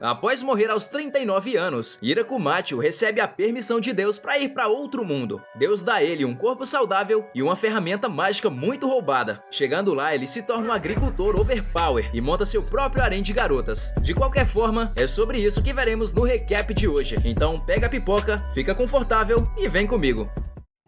Após morrer aos 39 anos, Irakumatio recebe a permissão de Deus para ir para outro mundo. Deus dá a ele um corpo saudável e uma ferramenta mágica muito roubada. Chegando lá, ele se torna um agricultor overpower e monta seu próprio harém de garotas. De qualquer forma, é sobre isso que veremos no recap de hoje. Então pega a pipoca, fica confortável e vem comigo.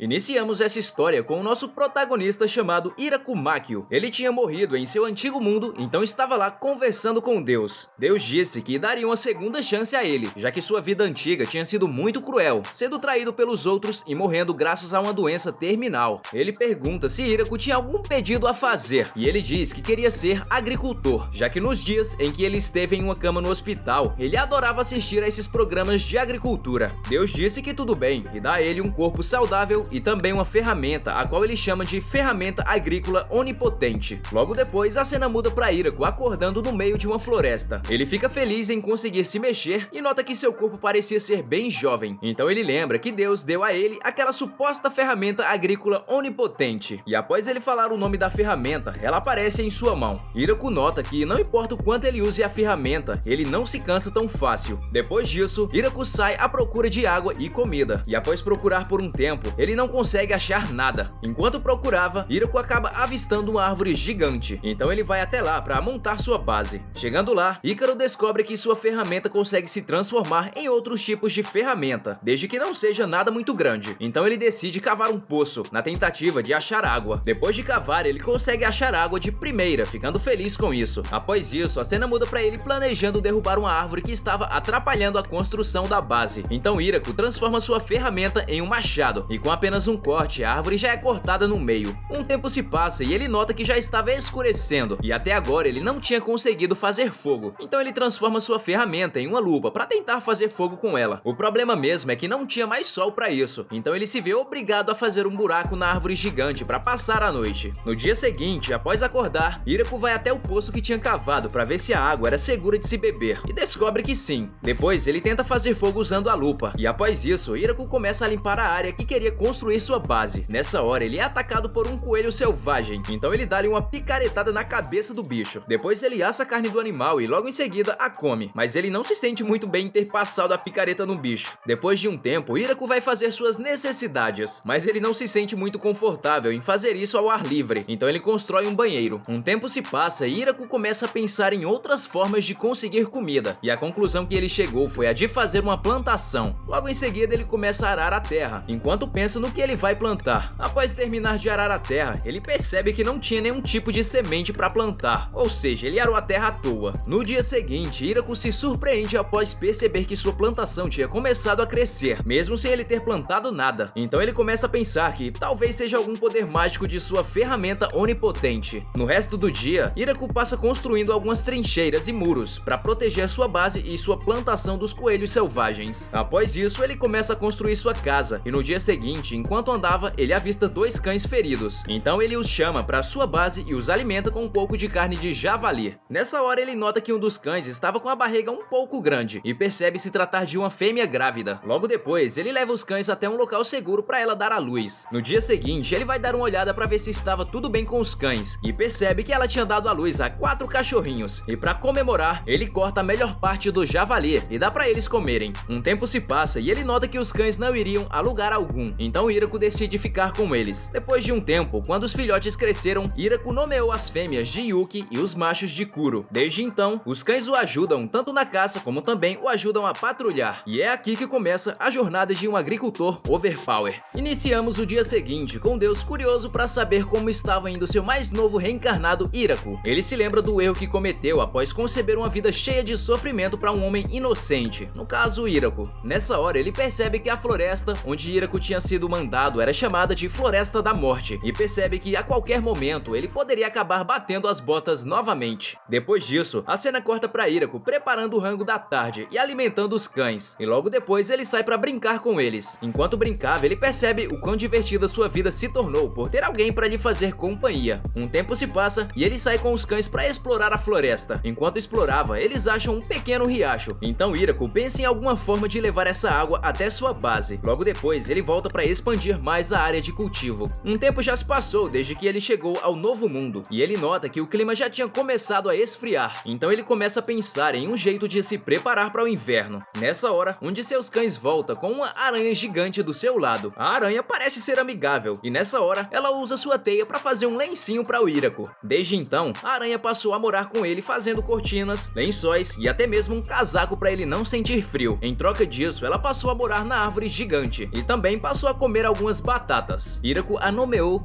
Iniciamos essa história com o nosso protagonista chamado Irakumakio. Ele tinha morrido em seu antigo mundo, então estava lá conversando com Deus. Deus disse que daria uma segunda chance a ele, já que sua vida antiga tinha sido muito cruel, sendo traído pelos outros e morrendo graças a uma doença terminal. Ele pergunta se Iraku tinha algum pedido a fazer, e ele diz que queria ser agricultor, já que nos dias em que ele esteve em uma cama no hospital, ele adorava assistir a esses programas de agricultura. Deus disse que tudo bem e dá a ele um corpo saudável e também uma ferramenta, a qual ele chama de ferramenta agrícola onipotente. Logo depois, a cena muda para Iraku acordando no meio de uma floresta. Ele fica feliz em conseguir se mexer e nota que seu corpo parecia ser bem jovem. Então ele lembra que Deus deu a ele aquela suposta ferramenta agrícola onipotente. E após ele falar o nome da ferramenta, ela aparece em sua mão. Iraku nota que não importa o quanto ele use a ferramenta, ele não se cansa tão fácil. Depois disso, Iraku sai à procura de água e comida. E após procurar por um tempo, ele não consegue achar nada. Enquanto procurava, Iraku acaba avistando uma árvore gigante. Então ele vai até lá para montar sua base. Chegando lá, Ícaro descobre que sua ferramenta consegue se transformar em outros tipos de ferramenta, desde que não seja nada muito grande. Então ele decide cavar um poço, na tentativa de achar água. Depois de cavar, ele consegue achar água de primeira, ficando feliz com isso. Após isso, a cena muda para ele planejando derrubar uma árvore que estava atrapalhando a construção da base. Então Iraku transforma sua ferramenta em um machado, e com apenas um corte, a árvore já é cortada no meio. Um tempo se passa e ele nota que já estava escurecendo, e até agora ele não tinha conseguido fazer fogo. Então ele transforma sua ferramenta em uma lupa para tentar fazer fogo com ela. O problema mesmo é que não tinha mais sol para isso, então ele se vê obrigado a fazer um buraco na árvore gigante para passar a noite. No dia seguinte, após acordar, Iraku vai até o poço que tinha cavado para ver se a água era segura de se beber, e descobre que sim. Depois ele tenta fazer fogo usando a lupa, e após isso, Iraku começa a limpar a área que queria construir sua base. Nessa hora, ele é atacado por um coelho selvagem, então ele dá-lhe uma picaretada na cabeça do bicho. Depois ele assa a carne do animal e logo em seguida a come, mas ele não se sente muito bem em ter passado a picareta no bicho. Depois de um tempo, Iraku vai fazer suas necessidades, mas ele não se sente muito confortável em fazer isso ao ar livre, então ele constrói um banheiro. Um tempo se passa e Iraku começa a pensar em outras formas de conseguir comida, e a conclusão que ele chegou foi a de fazer uma plantação. Logo em seguida ele começa a arar a terra, enquanto pensa no que ele vai plantar. Após terminar de arar a terra, ele percebe que não tinha nenhum tipo de semente para plantar, ou seja, ele arou a terra à toa. No dia seguinte, Iraku se surpreende após perceber que sua plantação tinha começado a crescer, mesmo sem ele ter plantado nada. Então ele começa a pensar que talvez seja algum poder mágico de sua ferramenta onipotente. No resto do dia, Iraku passa construindo algumas trincheiras e muros para proteger sua base e sua plantação dos coelhos selvagens. Após isso, ele começa a construir sua casa, e no dia seguinte, enquanto andava, ele avista dois cães feridos. Então ele os chama para sua base e os alimenta com um pouco de carne de javali. Nessa hora ele nota que um dos cães estava com a barriga um pouco grande e percebe se tratar de uma fêmea grávida. Logo depois, ele leva os cães até um local seguro para ela dar à luz. No dia seguinte, ele vai dar uma olhada para ver se estava tudo bem com os cães e percebe que ela tinha dado à luz a 4 cachorrinhos. E para comemorar, ele corta a melhor parte do javali e dá para eles comerem. Um tempo se passa e ele nota que os cães não iriam a lugar algum. Então Iraku decide ficar com eles. Depois de um tempo, quando os filhotes cresceram, Iraku nomeou as fêmeas de Yuki e os machos de Kuro. Desde então, os cães o ajudam tanto na caça como também o ajudam a patrulhar. E é aqui que começa a jornada de um agricultor overpower. Iniciamos o dia seguinte com Deus curioso para saber como estava indo seu mais novo reencarnado Iraku. Ele se lembra do erro que cometeu após conceber uma vida cheia de sofrimento para um homem inocente, no caso Iraku. Nessa hora ele percebe que a floresta onde Iraku tinha sido mandado era chamada de Floresta da Morte, e percebe que a qualquer momento ele poderia acabar batendo as botas novamente. Depois disso, a cena corta para Iraku preparando o rango da tarde e alimentando os cães, e logo depois ele sai para brincar com eles. Enquanto brincava, ele percebe o quão divertida sua vida se tornou por ter alguém para lhe fazer companhia. Um tempo se passa e ele sai com os cães para explorar a floresta. Enquanto explorava, eles acham um pequeno riacho, então Iraku pensa em alguma forma de levar essa água até sua base. Logo depois, ele volta para explorar expandir mais a área de cultivo. Um tempo já se passou desde que ele chegou ao Novo Mundo, e ele nota que o clima já tinha começado a esfriar, então ele começa a pensar em um jeito de se preparar para o inverno. Nessa hora, um de seus cães volta com uma aranha gigante do seu lado. A aranha parece ser amigável, e nessa hora, ela usa sua teia para fazer um lencinho para o Hiraku. Desde então, a aranha passou a morar com ele fazendo cortinas, lençóis e até mesmo um casaco para ele não sentir frio. Em troca disso, ela passou a morar na árvore gigante e também passou a comer algumas batatas. Hiraku a nomeou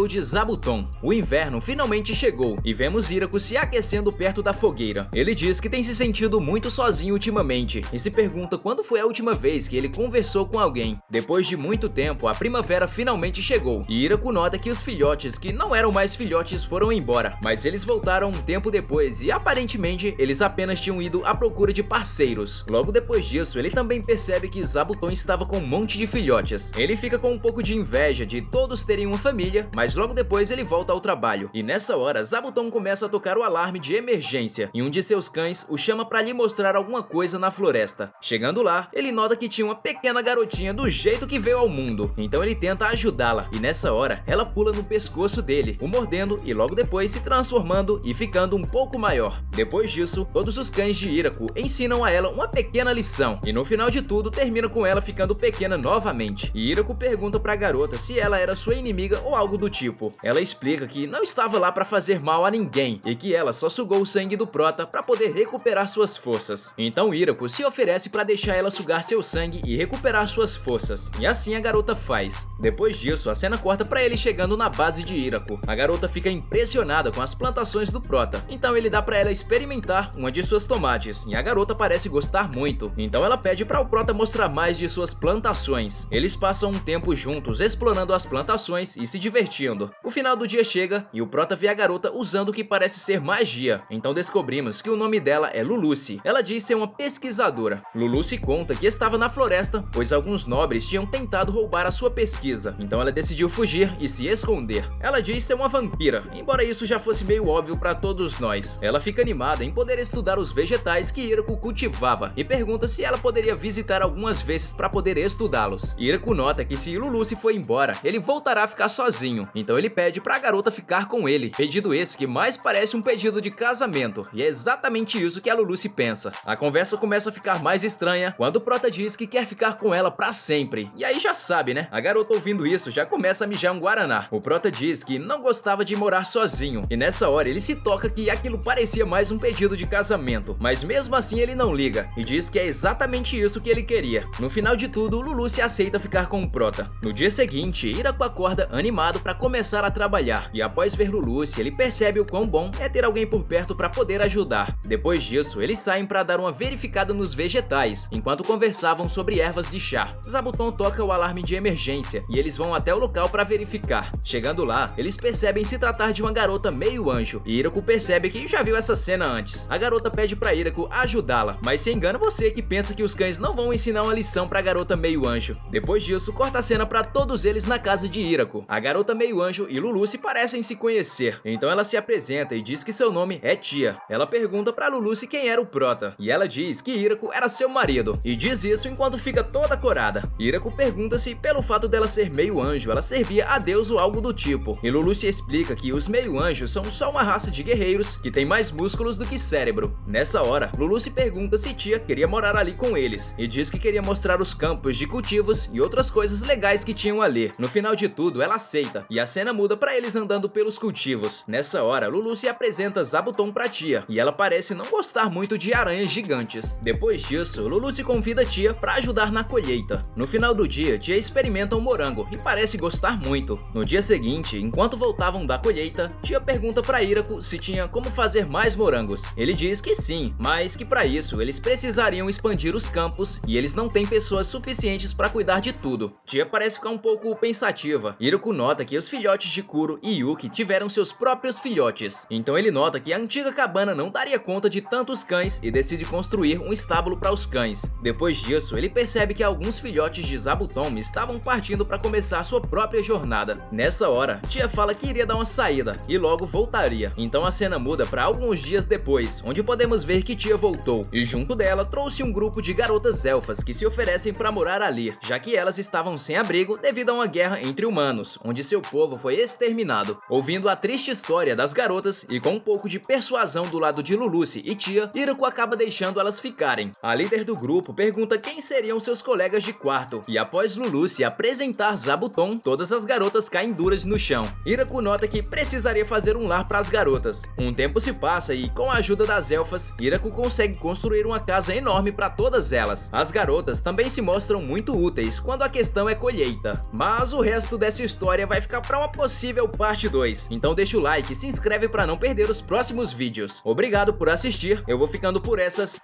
de Zabuton. O inverno finalmente chegou e vemos Hiraku se aquecendo perto da fogueira. Ele diz que tem se sentido muito sozinho ultimamente e se pergunta quando foi a última vez que ele conversou com alguém. Depois de muito tempo, a primavera finalmente chegou e Hiraku nota que os filhotes que não eram mais filhotes foram embora, mas eles voltaram um tempo depois e aparentemente eles apenas tinham ido à procura de parceiros. Logo depois disso, ele também percebe que Zabuton estava com um monte de filhotes. Ele fica com um pouco de inveja de todos terem uma família, mas logo depois ele volta ao trabalho. E nessa hora, Zabuton começa a tocar o alarme de emergência e um de seus cães o chama para lhe mostrar alguma coisa na floresta. Chegando lá, ele nota que tinha uma pequena garotinha do jeito que veio ao mundo, então ele tenta ajudá-la e nessa hora, ela pula no pescoço dele, o mordendo e logo depois se transformando e ficando um pouco maior. Depois disso, todos os cães de Hiraku ensinam a ela uma pequena lição e no final de tudo termina com ela ficando pequena novamente. E Hiraku pergunta pra garota se ela era sua inimiga ou algo do tipo. Ela explica que não estava lá pra fazer mal a ninguém e que ela só sugou o sangue do prota pra poder recuperar suas forças. Então Hiraku se oferece pra deixar ela sugar seu sangue e recuperar suas forças. E assim a garota faz. Depois disso, a cena corta pra ele chegando na base de Hiraku. A garota fica impressionada com as plantações do prota, então ele dá pra ela experimentar uma de suas tomates e a garota parece gostar muito. Então ela pede para o prota mostrar mais de suas plantações. Eles passam um tempo juntos explorando as plantações e se divertindo. O final do dia chega e o prota vê a garota usando o que parece ser magia. Então descobrimos que o nome dela é Lulusi. Ela diz ser uma pesquisadora. Lulusi conta que estava na floresta, pois alguns nobres tinham tentado roubar a sua pesquisa. Então ela decidiu fugir e se esconder. Ela diz ser uma vampira, embora isso já fosse meio óbvio para todos nós. Ela fica animada em poder estudar os vegetais que Hiraku cultivava e pergunta se ela poderia visitar algumas vezes para poder estudá-los. Hiraku nota que se Lulusi for embora, ele voltará a ficar sozinho, então ele pede para a garota ficar com ele, pedido esse que mais parece um pedido de casamento, e é exatamente isso que a Lulusi pensa. A conversa começa a ficar mais estranha quando o prota diz que quer ficar com ela para sempre, e aí já sabe, né? A garota ouvindo isso já começa a mijar um guaraná. O prota diz que não gostava de morar sozinho, e nessa hora ele se toca que aquilo parecia mais um pedido de casamento, mas mesmo assim ele não liga e diz que é exatamente isso que ele queria. No final de tudo, Lulusi aceita ficar com o prota. No dia seguinte, Hiraku acorda animado para começar a trabalhar e após ver Lulusi, ele percebe o quão bom é ter alguém por perto para poder ajudar. Depois disso, eles saem para dar uma verificada nos vegetais, enquanto conversavam sobre ervas de chá. Zabuton toca o alarme de emergência e eles vão até o local para verificar. Chegando lá, eles percebem se tratar de uma garota meio anjo e Hiraku percebe que já viu essa cena antes. A garota pede para Hiraku ajudá-la, mas se engana você que pensa que os cães não vão ensinar uma lição pra garota meio anjo. Depois disso, corta a cena pra todos eles na casa de Hiraku. A garota meio anjo e Lulusi parecem se conhecer, então ela se apresenta e diz que seu nome é Tia. Ela pergunta pra Lulusi quem era o prota, e ela diz que Hiraku era seu marido, e diz isso enquanto fica toda corada. Hiraku pergunta se pelo fato dela ser meio anjo, ela servia a Deus ou algo do tipo, e Lulusi explica que os meio anjos são só uma raça de guerreiros que tem mais músculos do que cérebro. Nessa hora, Lulusi pergunta se Tia queria morar ali com eles, e diz que queria mostrar os campos de cultivos e outras coisas legais que tinham ali. No final de tudo, ela aceita, e a cena muda pra eles andando pelos cultivos. Nessa hora, Lulusi apresenta Zabuton pra Tia, e ela parece não gostar muito de aranhas gigantes. Depois disso, Lulusi convida Tia pra ajudar na colheita. No final do dia, Tia experimenta um morango e parece gostar muito. No dia seguinte, enquanto voltavam da colheita, Tia pergunta pra Hiraku se tinha como fazer mais morangos. Ele diz que sim, mas que pra isso eles precisariam expandir os campos e eles não têm pessoas suficientes pra cuidar de tudo. Tia parece ficar um pouco pensativa. Hiraku nota que os filhotes de Kuro e Yuki tiveram seus próprios filhotes, então ele nota que a antiga cabana não daria conta de tantos cães e decide construir um estábulo para os cães. Depois disso, ele percebe que alguns filhotes de Zabuton estavam partindo para começar sua própria jornada. Nessa hora, Tia fala que iria dar uma saída e logo voltaria. Então a cena muda para alguns dias depois, onde podemos ver que Tia voltou e junto dela trouxe um grupo de garotas elfas que se oferecem para morar ali, já que elas estavam sem abrigo devido a uma guerra entre humanos, onde seu povo foi exterminado. Ouvindo a triste história das garotas e com um pouco de persuasão do lado de Lulucci e Tia, Hiraku acaba deixando elas ficarem. A líder do grupo pergunta quem seriam seus colegas de quarto, e após Lulucci apresentar Zabuton, todas as garotas caem duras no chão. Hiraku nota que precisaria fazer um lar para as garotas. Um tempo se passa e, com a ajuda das elfas, Hiraku consegue construir uma casa enorme para todas elas. As garotas também se mostram muito úteis quando a questão é colheita. Mas o resto dessa história vai ficar para uma possível parte 2. Então deixa o like e se inscreve para não perder os próximos vídeos. Obrigado por assistir, eu vou ficando por essas.